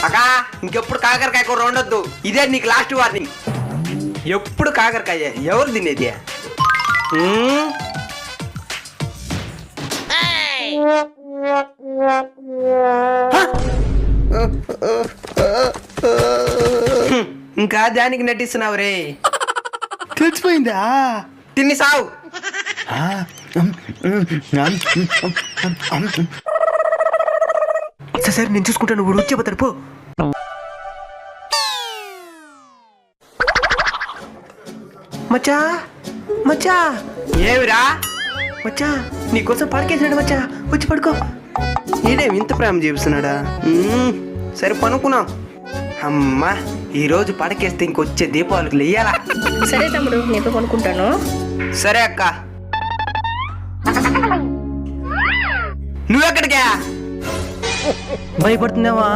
అక్క ఇంకెప్పుడు కాకరకాయ కూర ఉండొద్దు, ఇదే నీకు లాస్ట్ వార్నింగ్. ఎప్పుడు కాకరకాయ ఎవరు తినేది? ఇంకా దానికి నటిస్తున్నావు రే. తెలిసిపోయిందా? తిని సావు. సరే నేను చూసుకుంటాను, నువ్వు వచ్చేపోతాడు పో. మచ్చా మచ్చా ఏమిరా? మచ్చా నీకోసం పడకేసాడు మచ్చా, వచ్చి పడుకో. ఈడేమి ఇంత ప్రేమ చూపిస్తున్నాడా? సరే పనుకున్నాం. అమ్మా ఈరోజు పడకేస్తే ఇంకొచ్చే దీపావళికి లేయాలా? సరే తమ్ముడు, నేను కొనుక్కుంటాను. సరే అక్క. నువ్వెక్కడికా? భయపడుతున్నావా?